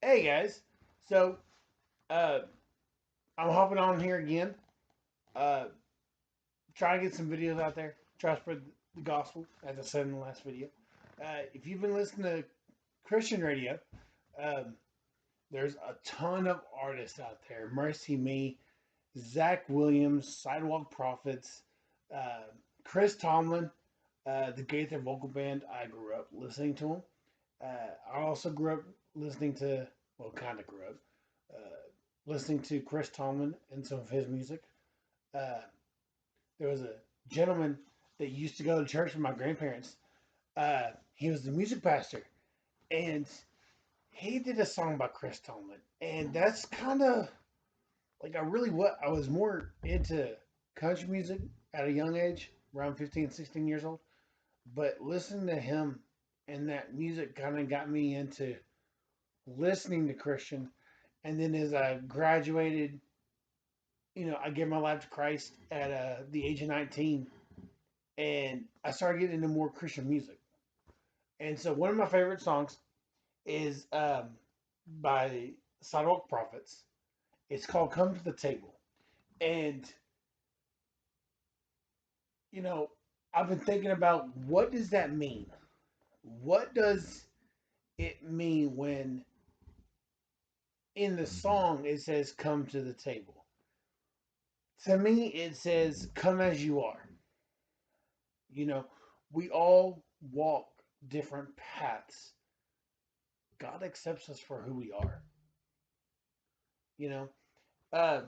Hey guys, so uh, I'm hopping on here again, uh, trying to get some videos out there, try to spread the gospel, as I said in the last video. If you've been listening to Christian radio, um, there's a ton of artists out there. Mercy Me, Zach Williams, Sidewalk Prophets, uh, Chris Tomlin, the Gaither Vocal Band. I grew up listening to them. I also grew up listening to, well, kind of grew up listening to Chris Tomlin and some of his music. Uh, there was a gentleman that used to go to church with my grandparents. He was the music pastor, and he did a song by Chris Tomlin, and that's kind of like I was more into country music at a young age, around 15, 16 years old. But listening to him and that music kind of got me into listening to Christian. And then as I graduated, I gave my life to Christ at the age of 19, and I started getting into more Christian music. And so one of my favorite songs is by Sidewalk Prophets. It's called "Come to the Table," and you know, I've been thinking about what does that mean? What does it mean when in the song it says "Come to the table"? To me, it says "Come as you are." You know, we all walk different paths. God accepts us for who we are. You know, uh,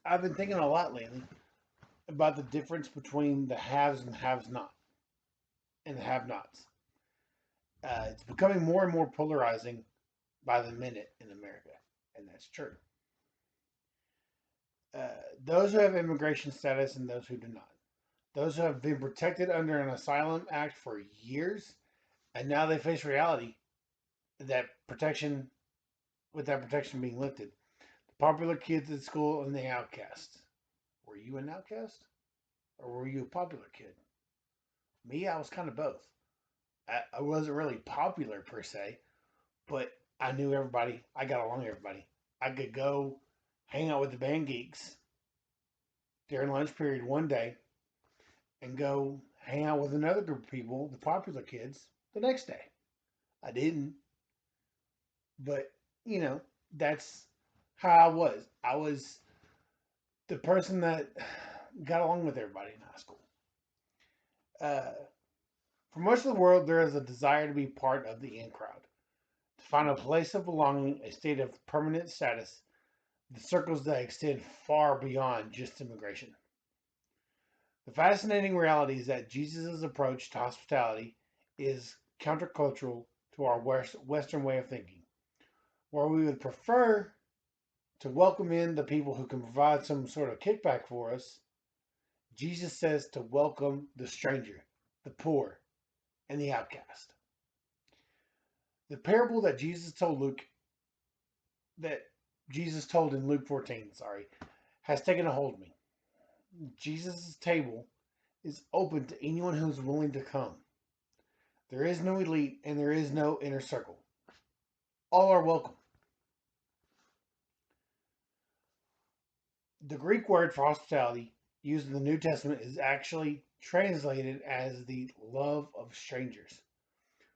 I've been thinking a lot lately about the difference between the haves and haves not, and the have-nots. It's becoming more and more polarizing by the minute in America, and that's true. Uh, those who have immigration status and those who do not. Those who have been protected under an asylum act for years, and now they face reality that protection, with that protection being lifted. The popular kids at school and the outcasts. Were you an outcast? Or were you a popular kid? Me, I was kind of both. I wasn't really popular per se, but I knew everybody. I got along with everybody. I could go hang out with the band geeks during lunch period one day and go hang out with another group of people, the popular kids, the next day. I didn't, but that's how I was. I was the person that got along with everybody in high school. Uh, for most of the world, there is a desire to be part of the in crowd, to find a place of belonging, a state of permanent status, the circles that extend far beyond just immigration. The fascinating reality is that Jesus' approach to hospitality is countercultural to our Western way of thinking, where we would prefer to welcome in the people who can provide some sort of kickback for us. Jesus says to welcome the stranger, the poor, and the outcast. The parable that Jesus told in Luke 14, has taken a hold of me. Jesus' table is open to anyone who's willing to come. There is no elite and there is no inner circle. All are welcome. The Greek word for hospitality used in the New Testament is actually translated as the love of strangers.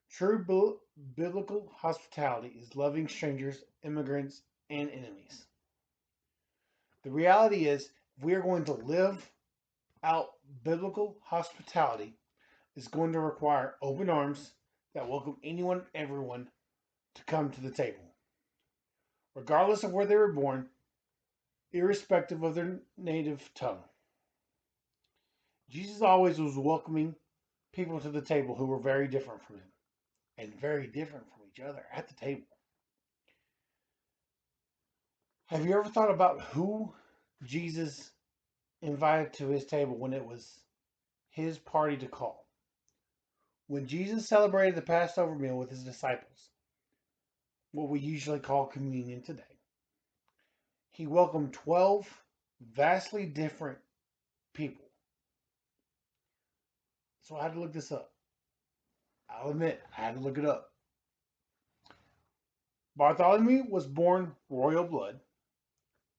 True biblical hospitality is loving strangers, immigrants, and enemies. The reality is, if we are going to live out biblical hospitality, it's going to require open arms that welcome anyone and everyone to come to the table, regardless of where they were born, irrespective of their native tongue. Jesus always was welcoming people to the table who were very different from him and very different from each other at the table. Have you ever thought about who Jesus invited to his table when it was his party to call? When Jesus celebrated the Passover meal with his disciples, what we usually call communion today, he welcomed 12 vastly different people. So I had to look this up. I'll admit, I had to look it up. Bartholomew was born royal blood.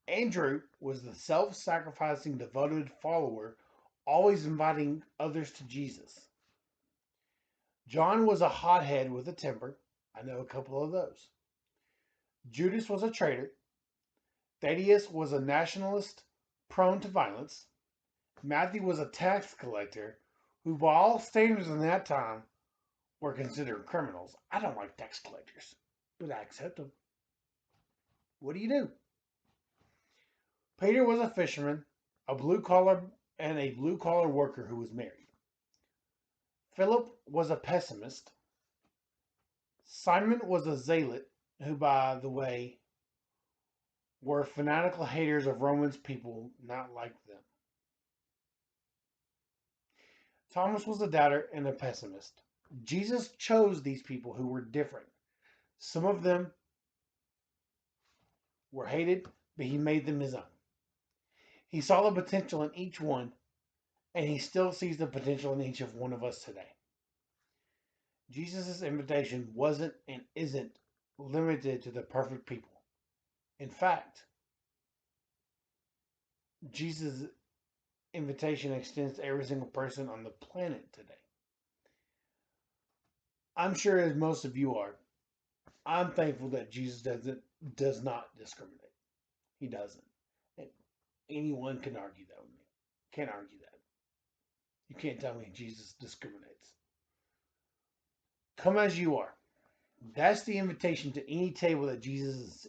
Andrew was the self sacrificing, devoted follower, always inviting others to Jesus. John was a hothead with a temper. I know a couple of those. Judas was a traitor. Thaddeus was a nationalist prone to violence. Matthew was a tax collector who, by all standards in that time, were considered criminals. I don't like tax collectors, but I accept them. What do you do? Peter was a fisherman, a blue collar worker who was married. Philip was a pessimist. Simon was a zealot who, by the way, were fanatical haters of Romans people not like them. Thomas was a doubter and a pessimist. Jesus chose these people who were different. Some of them were hated, but he made them his own. He saw the potential in each one, and he still sees the potential in each of one of us today. Jesus' invitation wasn't and isn't limited to the perfect people. In fact, Jesus' invitation extends to every single person on the planet today. I'm sure, as most of you are, I'm thankful that Jesus does not discriminate. He doesn't. And anyone can argue that with me. Can't argue that. You can't tell me Jesus discriminates. Come as you are. That's the invitation to any table that Jesus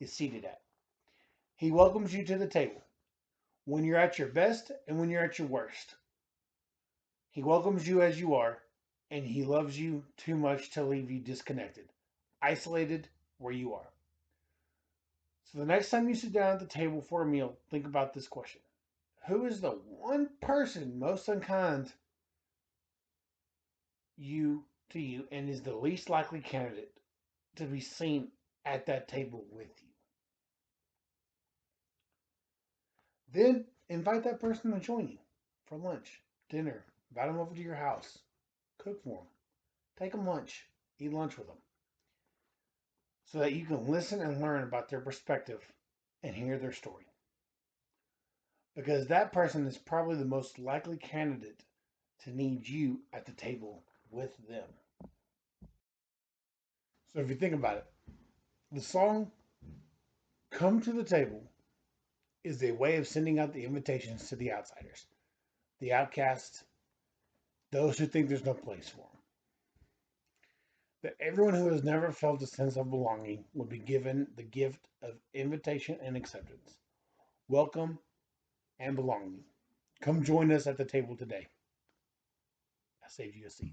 is seated at. He welcomes you to the table when you're at your best and when you're at your worst. He welcomes you as you are, and he loves you too much to leave you disconnected, isolated where you are. So the next time you sit down at the table for a meal, think about this question. Who is the one person most unkind to you and is the least likely candidate to be seen at that table with you? Then invite that person to join you for lunch, dinner. Invite them over to your house. Cook for them. Take them lunch. Eat lunch with them. So that you can listen and learn about their perspective and hear their story. Because that person is probably the most likely candidate to need you at the table with them. So if you think about it, the song Come to the Table is a way of sending out the invitations to the outsiders, the outcasts, those who think there's no place for them. That everyone who has never felt a sense of belonging will be given the gift of invitation and acceptance, welcome, and belonging. Come join us at the table today. I saved you a seat.